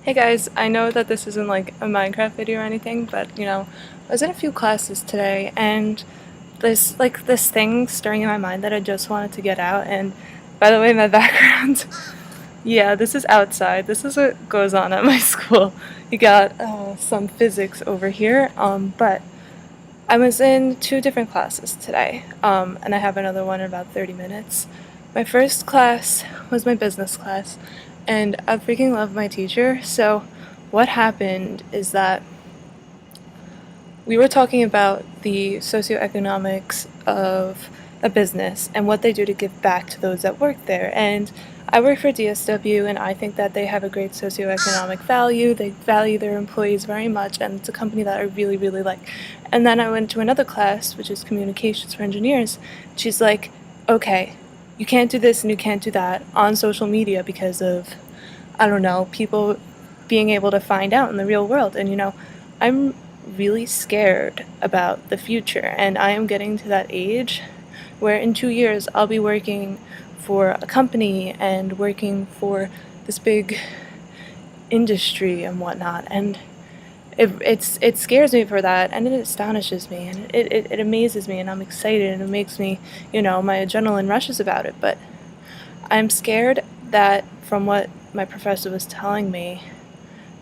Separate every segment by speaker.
Speaker 1: Hey guys, I know that this isn't like a Minecraft video or anything, but I was in a few classes today and there's like this thing stirring in my mind that I just wanted to get out. And by the way, my background, yeah, this is outside. This is what goes on at my school. You got some physics over here, but I was in two different classes today, and I have another one in about 30 minutes. My first class was my business class, and I freaking love my teacher. So, what happened is that we were talking about the socioeconomics of a business and what they do to give back to those that work there. And I work for DSW, and I think that they have a great socioeconomic value. They value their employees very much, and it's a company that I really, really like. And then I went to another class, which is communications for engineers. She's like, okay, you can't do this and you can't do that on social media because of, I don't know, people being able to find out in the real world. And I'm really scared about the future, and I am getting to that age where in 2 years I'll be working for a company and working for this big industry and whatnot, and it scares me for that, and it astonishes me, and it amazes me, and I'm excited, and it makes me, my adrenaline rushes about it. But I'm scared that from what my professor was telling me,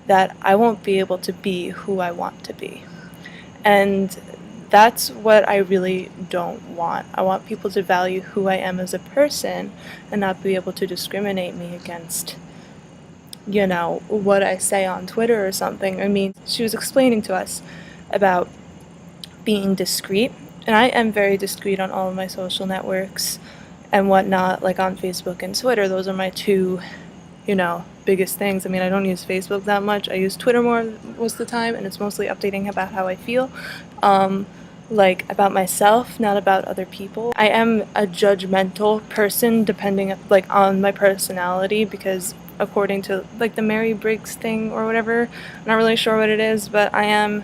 Speaker 1: that I won't be able to be who I want to be. And that's what I really don't want. I want people to value who I am as a person and not be able to discriminate me against, what I say on Twitter or something. I mean, she was explaining to us about being discreet, and I am very discreet on all of my social networks and whatnot, like on Facebook and Twitter. Those are my two biggest things. I mean, I don't use Facebook that much. I use Twitter more most of the time, and it's mostly updating about how I feel, like about myself, not about other people. I am a judgmental person depending like on my personality, because according to like the Mary Briggs thing or whatever, I'm not really sure what it is, but I am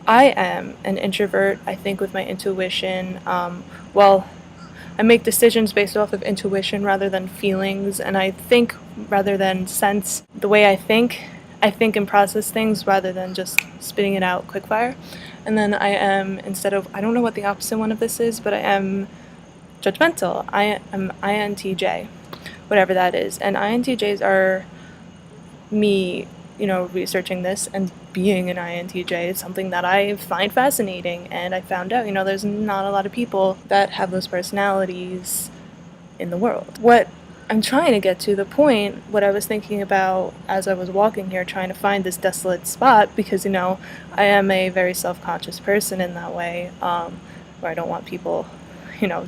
Speaker 1: an introvert, I think, with my intuition. Well, I make decisions based off of intuition rather than feelings, and I think rather than sense. The way I think and process things rather than just spitting it out quickfire. And then I am, instead of, I don't know what the opposite one of this is, but I am judgmental. I am INTJ, whatever that is. And INTJs are me, researching this and being an INTJ is something that I find fascinating, and I found out, there's not a lot of people that have those personalities in the world. What I'm trying to get to, the point, what I was thinking about as I was walking here, trying to find this desolate spot, because, I am a very self-conscious person in that way, where I don't want people,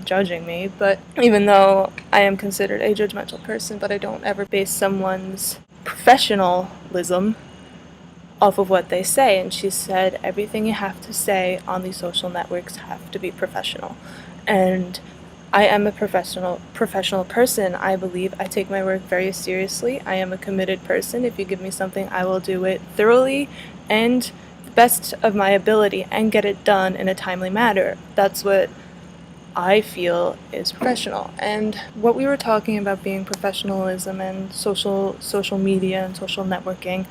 Speaker 1: judging me, but even though I am considered a judgmental person, but I don't ever base someone's professionalism off of what they say. And she said everything you have to say on these social networks have to be professional. And I am a professional person. I believe I take my work very seriously. I am a committed person. If you give me something, I will do it thoroughly and the best of my ability and get it done in a timely manner. That's what I feel is professional. And what we were talking about being professionalism and social media and social networking,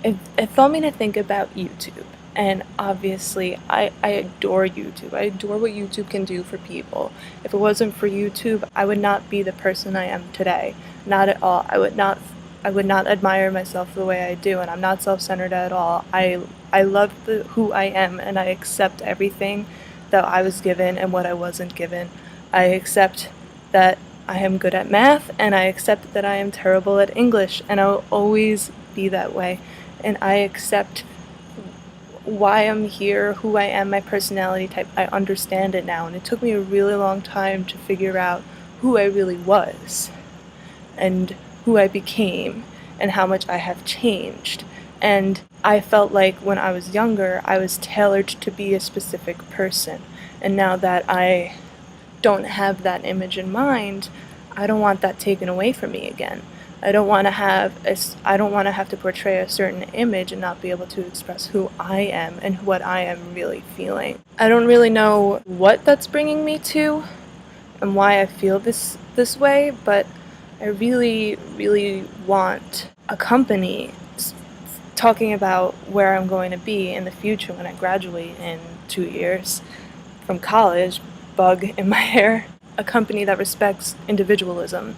Speaker 1: it felt me to think about YouTube. And obviously, I adore YouTube. I adore what YouTube can do for people. If it wasn't for YouTube, I would not be the person I am today. Not at all. I would not admire myself the way I do, and I'm not self-centered at all. I love who I am, and I accept everything that I was given and what I wasn't given. I accept that I am good at math, and I accept that I am terrible at English, and I'll always be that way. And I accept why I'm here, who I am, my personality type. I understand it now, and it took me a really long time to figure out who I really was and who I became and how much I have changed. And I felt like when I was younger, I was tailored to be a specific person. And now that I don't have that image in mind, I don't want that taken away from me again. I don't want to have to portray a certain image and not be able to express who I am and what I am really feeling. I don't really know what that's bringing me to and why I feel this way, but I really, really want a company talking about where I'm going to be in the future when I graduate in 2 years from college, bug in my hair, a company that respects individualism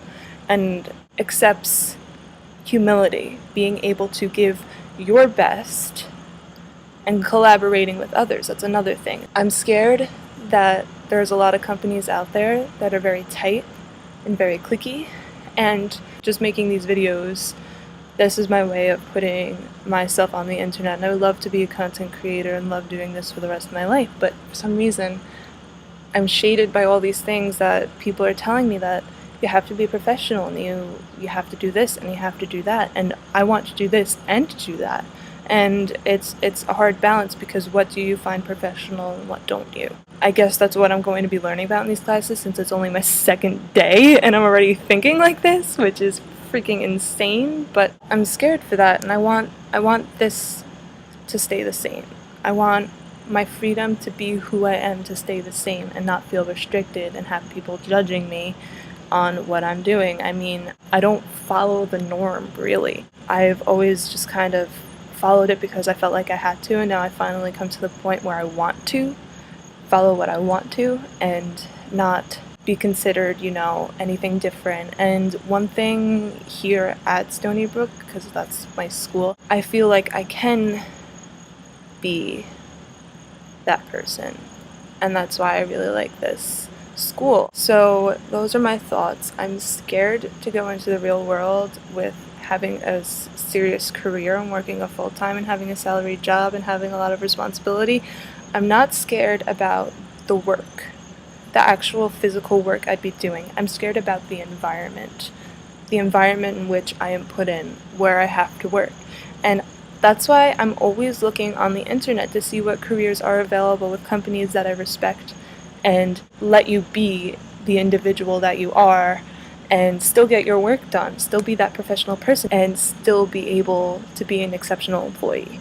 Speaker 1: and accepts humility, being able to give your best and collaborating with others. That's another thing. I'm scared that there's a lot of companies out there that are very tight and very cliquey, and just making these videos, this is my way of putting myself on the internet, and I would love to be a content creator and love doing this for the rest of my life, but for some reason I'm shaded by all these things that people are telling me that you have to be professional and you have to do this and you have to do that, and I want to do this and to do that. And it's a hard balance, because what do you find professional and what don't you? I guess that's what I'm going to be learning about in these classes, since it's only my second day and I'm already thinking like this, which is freaking insane. But I'm scared for that, and I want this to stay the same. I want my freedom to be who I am to stay the same and not feel restricted and have people judging me on what I'm doing. I mean, I don't follow the norm, really. I've always just kind of followed it because I felt like I had to, and now I finally come to the point where I want to follow what I want to and not be considered, anything different. And one thing here at Stony Brook, because that's my school, I feel like I can be that person, and that's why I really like this school. So those are my thoughts. I'm scared to go into the real world with having a serious career and working a full-time and having a salaried job and having a lot of responsibility. I'm not scared about the work, the actual physical work I'd be doing. I'm scared about the environment in which I am put in, where I have to work. And that's why I'm always looking on the internet to see what careers are available with companies that I respect and let you be the individual that you are and still get your work done, still be that professional person, and still be able to be an exceptional employee.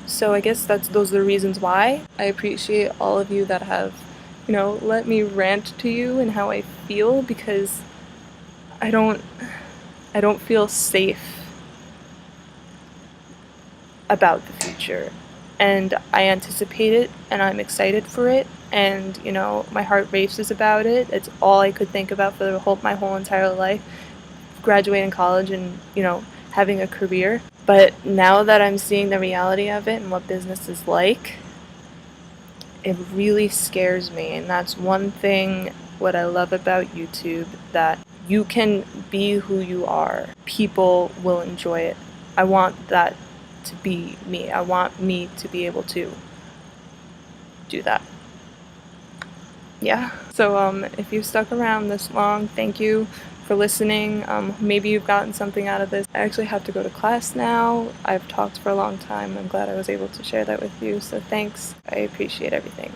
Speaker 1: So I guess those are the reasons why. I appreciate all of you that have, let me rant to you and how I feel, because I don't feel safe about the future, and I anticipate it and I'm excited for it, and my heart races about it. It's all I could think about for my whole entire life, graduating college and having a career. But now that I'm seeing the reality of it and what business is like, it really scares me. And that's one thing what I love about YouTube, that you can be who you are. People will enjoy it. I want that to be me. I want me to be able to do that. Yeah. So if you've stuck around this long, thank you for listening. Maybe you've gotten something out of this. I actually have to go to class now. I've talked for a long time. I'm glad I was able to share that with you. So thanks. I appreciate everything.